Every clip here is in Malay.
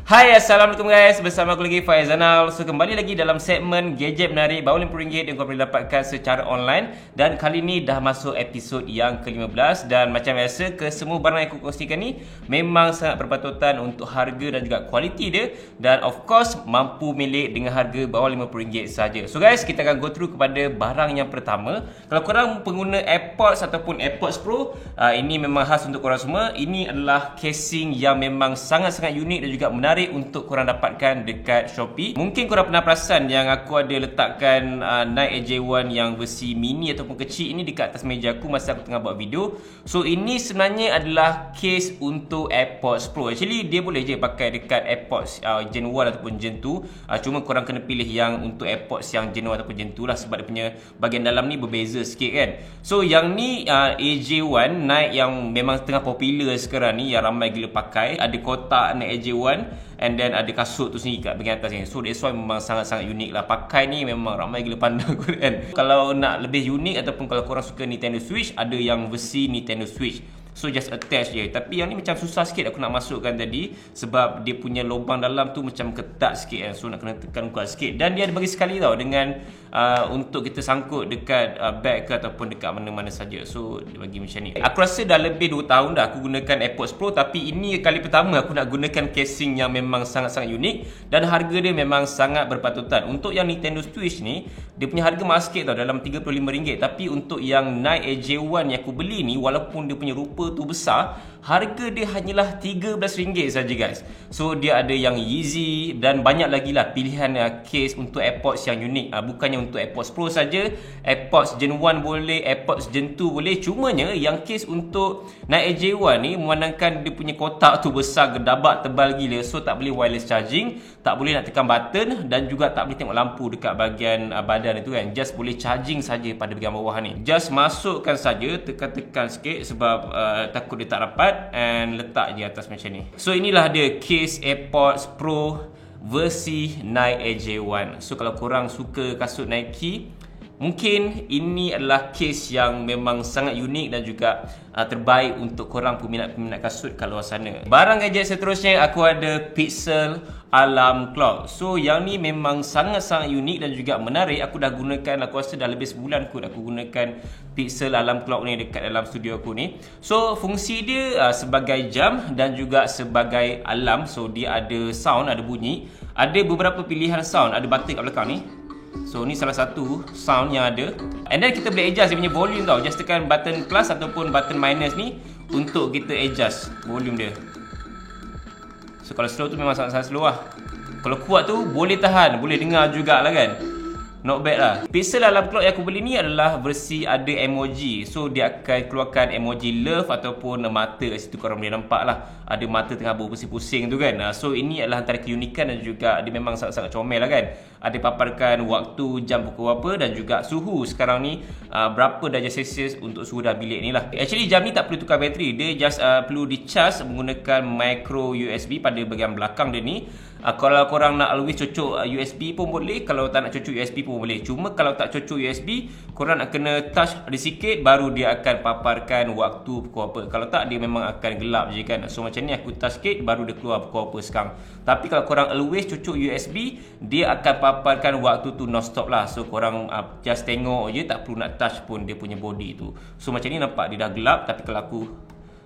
Hai, Assalamualaikum guys. Bersama aku lagi Faizanal. So, kembali lagi dalam segmen gadget menarik bawah RM50 yang kau boleh dapatkan secara online. Dan kali ni dah masuk episod yang ke-15. Dan macam biasa, kesemua barang yang aku kongsikan ni memang sangat berpatutan untuk harga dan juga kualiti dia. Dan of course, mampu milik dengan harga bawah RM50 saja. So guys, kita akan go through kepada barang yang pertama. Kalau korang pengguna AirPods ataupun AirPods Pro, ini memang khas untuk korang semua. Ini adalah casing yang memang sangat-sangat unik dan juga menarik untuk korang dapatkan dekat Shopee. Mungkin korang pernah perasan yang aku ada letakkan Nike AJ1 yang versi mini ataupun kecil ini dekat atas meja aku masa aku tengah buat video. So ini sebenarnya adalah case untuk AirPods Pro. Actually dia boleh je pakai dekat AirPods Gen 1 ataupun Gen 2. Cuma korang kena pilih yang untuk AirPods yang Gen 1 ataupun Gen 2 lah, sebab dia punya bahagian dalam ni berbeza sikit kan. So yang ni AJ1 Nike yang memang tengah popular sekarang ni, yang ramai gila pakai. Ada kotak Nike AJ1 and then ada kasut tu sendiri kat bahagian atas ni. So that's why memang sangat-sangat unik lah. Pakai ni memang ramai gila pandang kan. Kalau nak lebih unik ataupun kalau korang suka Nintendo Switch, ada yang versi Nintendo Switch. So just attach je. Tapi yang ni macam susah sikit aku nak masukkan tadi, sebab dia punya lubang dalam tu macam ketat sikit kan. So nak kena tekan kuat sikit. Dan dia ada bagi sekali tau, dengan untuk kita sangkut dekat bag ke ataupun dekat mana-mana saja. So dia bagi macam ni. Aku rasa dah lebih 2 tahun dah aku gunakan AirPods Pro, tapi ini kali pertama aku nak gunakan casing yang memang sangat-sangat unik. Dan harga dia memang sangat berpatutan. Untuk yang Nintendo Switch ni, dia punya harga mahal sikit tau, dalam RM35. Tapi untuk yang Nike AJ1 yang aku beli ni, walaupun dia punya rupa tu besar, harga dia hanyalah RM13 saja guys. So dia ada yang Yeezy dan banyak lagi lah pilihan case untuk AirPods yang unik. Bukannya untuk AirPods Pro saja, AirPods Gen 1 boleh, AirPods Gen 2 boleh. Cumanya yang case untuk Nike AJ1 ni, memandangkan dia punya kotak tu besar, gedabak, tebal gila. So tak boleh wireless charging, tak boleh nak tekan button, dan juga tak boleh tengok lampu dekat bahagian badan itu kan. Just boleh charging saja pada bahagian bawah ni. Just masukkan saja, tekan-tekan sikit sebab takut dia tak rapat, and letak je atas macam ni. So inilah dia case AirPods Pro versi Nike AJ1. So kalau korang suka kasut Nike, mungkin ini adalah case yang memang sangat unik dan juga terbaik untuk korang peminat-peminat kasut kat luar sana. Barang gadget seterusnya aku ada Pixel Alarm Clock. So yang ni memang sangat-sangat unik dan juga menarik. Aku dah gunakan, aku rasa dah lebih sebulan kot aku gunakan Pixel Alarm Clock ni dekat dalam studio aku ni. So fungsi dia sebagai jam dan juga sebagai alarm. So dia ada sound, ada bunyi. Ada beberapa pilihan sound, ada button kat belakang ni. So ni salah satu sound yang ada. And then kita boleh adjust dia punya volume tau. Just tekan button plus ataupun button minus ni untuk kita adjust volume dia. So kalau slow tu memang sangat-sangat slow lah. Kalau kuat tu boleh tahan, boleh dengar jugalah kan. Not bad lah. Pixel Alarm Clock yang aku beli ni adalah versi ada emoji. So dia akan keluarkan emoji love ataupun mata kat situ, korang boleh nampak lah. Ada mata tengah berpusing-pusing tu kan. So ini adalah antara keunikan dan juga dia memang sangat-sangat comel lah kan. Ada paparkan waktu, jam pukul berapa dan juga suhu sekarang ni berapa darjah Celsius untuk suhu dalam bilik ni lah. Actually jam ni tak perlu tukar bateri. Dia just perlu di charge menggunakan micro USB pada bahagian belakang dia ni. Kalau korang nak always cocok USB pun boleh. Kalau tak nak cocok USB pun boleh. Cuma kalau tak cocok USB, korang nak kena touch dia sikit, baru dia akan paparkan waktu pukul apa. Kalau tak, dia memang akan gelap je kan. So macam ni aku touch sikit, baru dia keluar pukul apa sekarang. Tapi kalau korang always cocok USB, dia akan paparkan waktu tu non-stop lah. So korang just tengok je, tak perlu nak touch pun dia punya body tu. So macam ni nampak dia dah gelap. Tapi kalau aku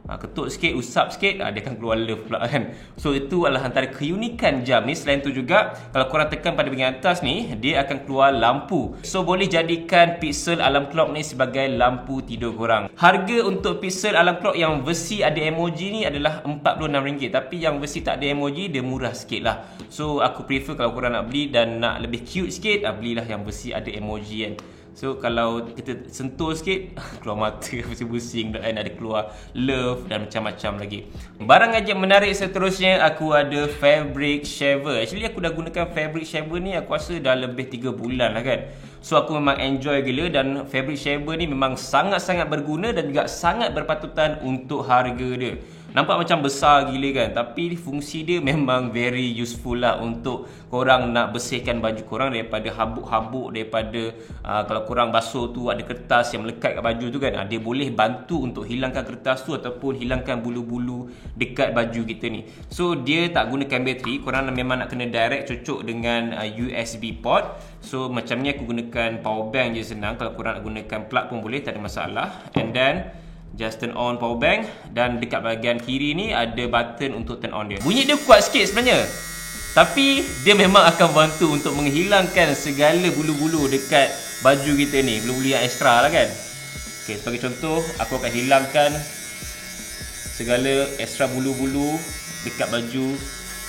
ketuk sikit, usap sikit, dia akan keluar love pula kan. So itu adalah antara keunikan jam ni. Selain tu juga, kalau korang tekan pada bahagian atas ni, dia akan keluar lampu. So boleh jadikan Pixel Alarm Clock ni sebagai lampu tidur korang. Harga untuk Pixel Alarm Clock yang versi ada emoji ni adalah RM46. Tapi yang versi tak ada emoji, dia murah sikit lah. So aku prefer kalau korang nak beli dan nak lebih cute sikit, belilah yang versi ada emoji kan. So kalau kita sentuh sikit, keluar mata, pusing-pusing dan ada keluar love dan macam-macam lagi. Barang gadget menarik seterusnya aku ada fabric shaver. Actually aku dah gunakan fabric shaver ni aku rasa dah lebih 3 bulan lah kan. So aku memang enjoy gila, dan fabric shaver ni memang sangat-sangat berguna dan juga sangat berpatutan untuk harga dia. Nampak macam besar gila kan, tapi fungsi dia memang very useful lah untuk korang nak bersihkan baju korang daripada habuk-habuk, daripada kalau korang basuh tu ada kertas yang melekat kat baju tu kan, dia boleh bantu untuk hilangkan kertas tu ataupun hilangkan bulu-bulu dekat baju kita ni. So dia tak gunakan bateri, korang memang nak kena direct cocok dengan USB port. So macam ni aku gunakan power bank je, senang. Kalau korang nak gunakan plug pun boleh, tak ada masalah. And then just turn on power bank, dan dekat bahagian kiri ni ada button untuk turn on dia. Bunyi dia kuat sikit sebenarnya, tapi dia memang akan bantu untuk menghilangkan segala bulu-bulu dekat baju kita ni, bulu-bulu yang ekstra lah kan. Okay, sebagai contoh, aku akan hilangkan segala ekstra bulu-bulu dekat baju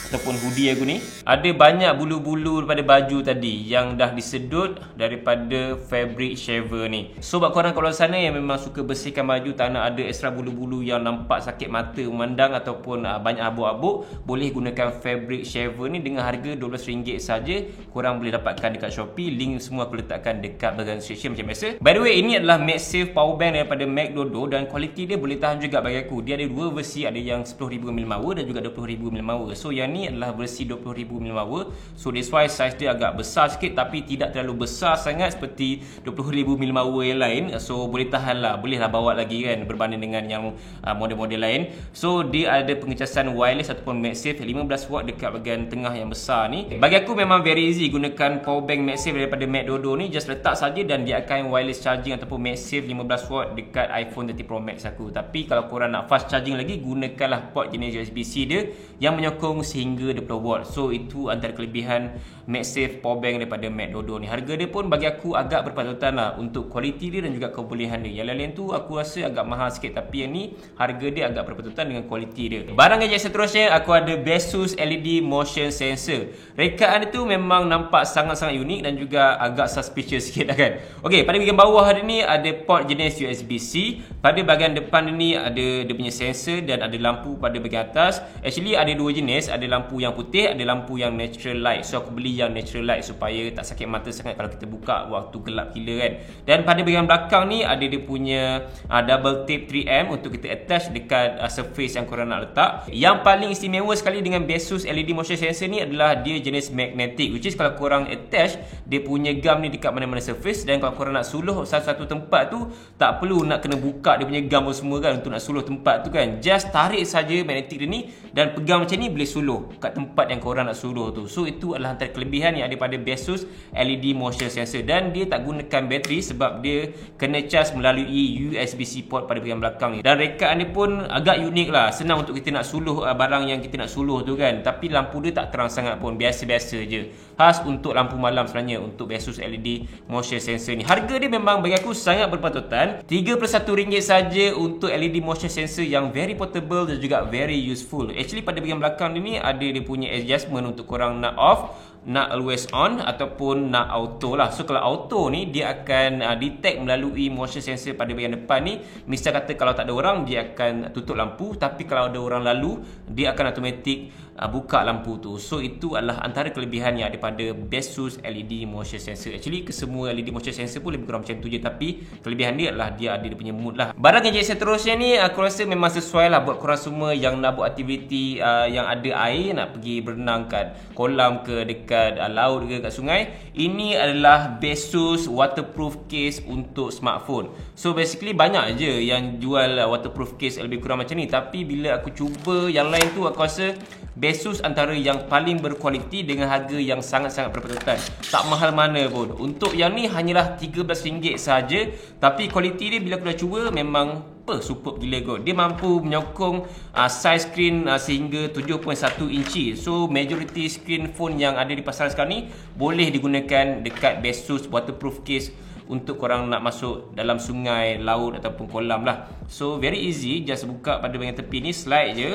ataupun hoodie aku ni. Ada banyak bulu-bulu daripada baju tadi yang dah disedut daripada fabric shaver ni. So buat korang kalau sana yang memang suka bersihkan baju, tak nak ada ekstra bulu-bulu yang nampak sakit mata memandang ataupun banyak habuk-habuk, boleh gunakan fabric shaver ni dengan harga RM12 saja. Korang boleh dapatkan dekat Shopee. Link semua aku letakkan dekat bahagian description macam biasa. By the way, ini adalah MagSafe power bank daripada Mac Dodo, dan kualiti dia boleh tahan juga bagi aku. Dia ada dua versi, ada yang 10,000 mAh dan juga 20,000 mAh. So yang ni adalah versi 20,000 mAh. So that's why size dia agak besar sikit, tapi tidak terlalu besar sangat seperti 20,000 mAh yang lain. So boleh tahan lah, boleh lah bawa lagi kan, berbanding dengan yang model-model lain. So dia ada pengecasan wireless ataupun MagSafe 15W dekat bahagian tengah yang besar ni. Bagi aku memang very easy gunakan power bank MagSafe daripada Mac Dodo ni. Just letak saja dan dia akan wireless charging ataupun MagSafe 15W dekat iPhone 13 Pro Max aku. Tapi kalau korang nak fast charging lagi, gunakanlah port jenis USB-C dia yang menyokong sehingga 20W. So itu antara kelebihan MagSafe power bank daripada Mac Dodo ni. Harga dia pun bagi aku agak berpatutan lah untuk kualiti dia dan juga kebolehan dia. Yang lain-lain tu aku rasa agak mahal sikit, tapi yang ni harga dia agak berpatutan dengan kualiti dia. Barang gadget seterusnya, aku ada Besus LED Motion Sensor. Rekaan dia tu memang nampak sangat-sangat unik dan juga agak suspicious sikit lah kan. Ok, pada bahagian bawah dia ni ada port jenis USB-C. Pada bahagian depan dia ni ada dia punya sensor dan ada lampu pada bahagian atas. Actually ada dua jenis, ada lampu yang putih, ada lampu yang natural light. So aku beli yang natural light supaya tak sakit mata sangat kalau kita buka waktu gelap gila kan. Dan pada bahagian belakang ni ada dia punya double tape 3M untuk kita attach dekat surface yang korang nak letak. Yang paling istimewa sekali dengan Besus LED Motion Sensor ni adalah dia jenis magnetic, which is kalau korang attach dia punya gum ni dekat mana-mana surface, dan kalau korang nak suluh satu-satu tempat tu tak perlu nak kena buka dia punya gum semua kan untuk nak suluh tempat tu kan. Just tarik saja magnetic dia ni dan pegang macam ni, boleh suluh kat tempat yang korang nak suluh tu. So itu adalah antara kelebihan yang ada pada Besus LED Motion Sensor, dan dia tak gunakan bateri sebab dia kena charge melalui USB-C port pada bahagian belakang ni. Dan rekaan dia pun agak unik lah, senang untuk kita nak suluh barang yang kita nak suluh tu kan. Tapi lampu dia tak terang sangat pun, biasa-biasa je. Khas untuk lampu malam sebenarnya untuk Besus LED Motion Sensor ni. Harga dia memang bagi aku sangat berpatutan, RM31 saja untuk LED Motion Sensor yang very portable dan juga very useful. Actually pada bahagian belakang ni ada dia punya adjustment untuk korang nak off, nak always on ataupun nak auto lah. So kalau auto ni dia akan detect melalui motion sensor pada bahagian depan ni. Misal kata kalau tak ada orang, dia akan tutup lampu, tapi kalau ada orang lalu, dia akan automatic buka lampu tu. So itu adalah antara kelebihan yang ada pada Besus LED Motion Sensor. Actually kesemua LED Motion Sensor pun lebih kurang macam tu je, tapi kelebihan dia adalah dia ada dia punya mood lah. Barang gadget seterusnya ni aku rasa memang sesuai lah buat korang semua yang nak buat aktiviti yang ada air, nak pergi berenang kat kolam ke dekat laut ke kat sungai. Ini adalah Besus waterproof case untuk smartphone. So basically banyak je yang jual waterproof case lebih kurang macam ni, tapi bila aku cuba yang lain tu aku rasa Besus antara yang paling berkualiti dengan harga yang sangat-sangat berpatutan. Tak mahal mana pun. Untuk yang ni hanyalah RM13 saja, tapi kualiti dia bila aku dah cuba memang superb gila kot. Dia mampu menyokong size screen sehingga 7.1 inci. So majority screen phone yang ada di pasaran sekarang ni boleh digunakan dekat Besus waterproof case untuk korang nak masuk dalam sungai, laut ataupun kolam lah. So very easy, just buka pada bahagian tepi ni, slide je,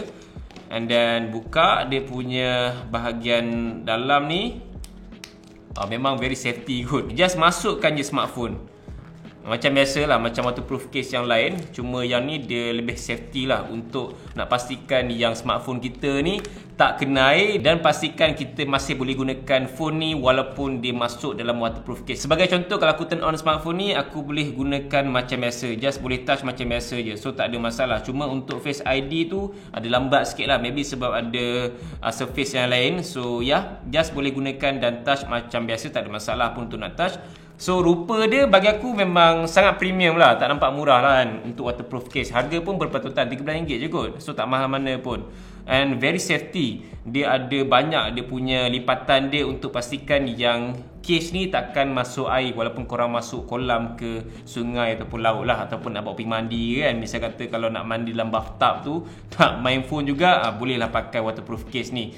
and then buka dia punya bahagian dalam ni. Memang very safety kot. Just masukkan je smartphone. Macam biasalah, macam waterproof case yang lain, cuma yang ni dia lebih safety lah untuk nak pastikan yang smartphone kita ni tak kena air dan pastikan kita masih boleh gunakan phone ni walaupun dia masuk dalam waterproof case. Sebagai contoh, kalau aku turn on smartphone ni, aku boleh gunakan macam biasa, just boleh touch macam biasa je, so tak ada masalah. Cuma untuk Face ID tu ada lambat sikit lah, maybe sebab ada surface yang lain. So just boleh gunakan dan touch macam biasa, tak ada masalah pun untuk nak touch. So rupa dia bagi aku memang sangat premium lah, tak nampak murah lah kan untuk waterproof case. Harga pun berpatutan RM13 je kot, so tak mahal mana pun. And very safety, dia ada banyak dia punya lipatan dia untuk pastikan yang case ni takkan masuk air walaupun korang masuk kolam ke sungai ataupun laut lah, ataupun nak bawa pergi mandi kan. Misal kata kalau nak mandi dalam bathtub tu, nak main phone juga, bolehlah pakai waterproof case ni.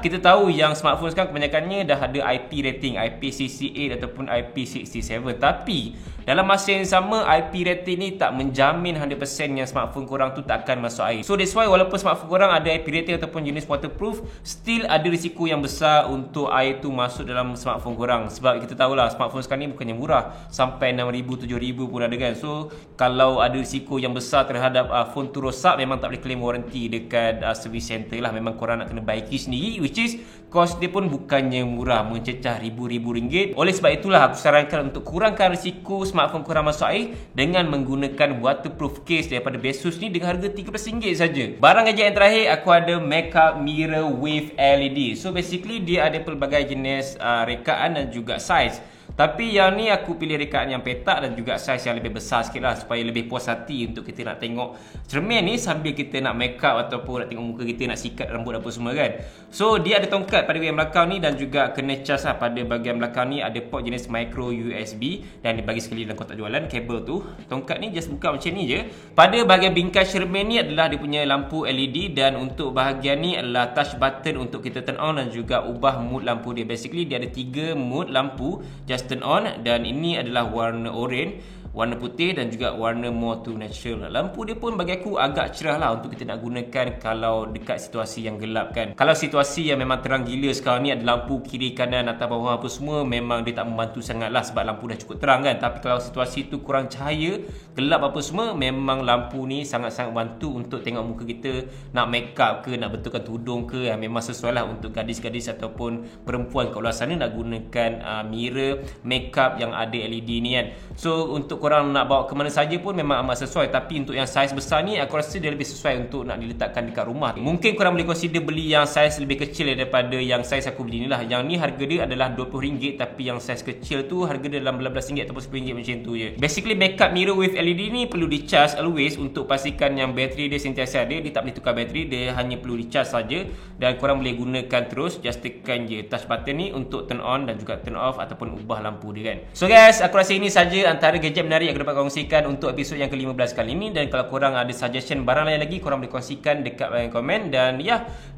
Kita tahu yang smartphone sekarang kebanyakannya dah ada IP rating, IPCC8 ataupun IP67, tapi dalam masa yang sama IP rating ni tak menjamin 100% yang smartphone korang tu tak akan masuk air. So that's why walaupun smartphone korang ada IP rating ataupun jenis waterproof, still ada risiko yang besar untuk air tu masuk dalam smartphone korang. Sebab kita tahulah smartphone sekarang ni bukannya murah, sampai 6,000, 7,000 pun ada kan. So kalau ada risiko yang besar terhadap phone tu rosak, memang tak boleh claim warranty dekat service center lah. Memang korang nak kena baiki sendiri, which is cost dia pun bukannya murah, mencecah ribu-ribu ringgit. Oleh sebab itulah aku sarankan untuk kurangkan risiko smartphone korang masuk air dengan menggunakan waterproof case daripada Besus ni dengan harga RM13 saja. Barang gadget yang terakhir, aku ada Makeup Mirror with LED. So basically dia ada pelbagai jenis rekaan dan juga size. Tapi yang ni aku pilih rekaan yang petak dan juga saiz yang lebih besar sikit lah, supaya lebih puas hati untuk kita nak tengok cermin ni sambil kita nak make up ataupun nak tengok muka kita, nak sikat rambut apa semua kan. So dia ada tongkat pada bahagian belakang ni dan juga kena cas lah pada bahagian belakang ni. Ada port jenis micro USB dan dibagi sekali dalam kotak jualan kabel tu. Tongkat ni just buka macam ni je. Pada bahagian bingkai cermin ni adalah dia punya lampu LED, dan untuk bahagian ni adalah touch button untuk kita turn on dan juga ubah mood lampu dia. Basically dia ada 3 mood lampu, just turn on, dan ini adalah warna orange, warna putih dan juga warna more to natural. Lampu dia pun bagi aku agak cerah lah untuk kita nak gunakan kalau dekat situasi yang gelap kan. Kalau situasi yang memang terang gila sekarang ni, ada lampu kiri kanan atas bawah apa semua, memang dia tak membantu sangat lah sebab lampu dah cukup terang kan. Tapi kalau situasi tu kurang cahaya, gelap apa semua, memang lampu ni sangat-sangat bantu untuk tengok muka kita, nak make up ke, nak betulkan tudung ke. Memang sesuai lah untuk gadis-gadis ataupun perempuan kat luar sana nak gunakan mirror make up yang ada LED ni kan. So untuk korang nak bawa ke mana saja pun memang amat sesuai. Tapi untuk yang saiz besar ni, aku rasa dia lebih sesuai untuk nak diletakkan dekat rumah. Mungkin korang boleh consider beli yang saiz lebih kecil daripada yang saiz aku beli ni lah. Yang ni harga dia adalah RM20, tapi yang saiz kecil tu harga dia dalam RM18 ataupun RM10 macam tu je. Basically makeup mirror with LED ni perlu di charge always untuk pastikan yang bateri dia sentiasa ada. Dia tak boleh tukar bateri, dia hanya perlu di charge saja, dan korang boleh gunakan terus. Just tekan je touch button ni untuk turn on dan juga turn off ataupun ubah lampu dia kan. So guys, aku rasa ini saja antara gadget menarik yang aku dapat kongsikan untuk episod yang ke-15 kali ini. Dan kalau korang ada suggestion barang lain lagi, korang boleh kongsikan dekat bahagian komen. Dan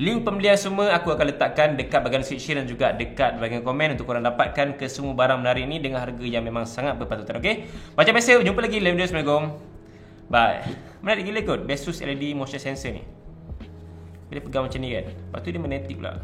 link pembelian semua aku akan letakkan dekat bahagian description dan juga dekat bahagian komen untuk korang dapatkan ke semua barang menarik ni dengan harga yang memang sangat berpatutan. Okay, macam biasa, jumpa lagi dalam video. Assalamualaikum, bye. Menarik gila kot Besus LED motion sensor ni. Dia pegang macam ni kan, lepas tu dia magnetic pula.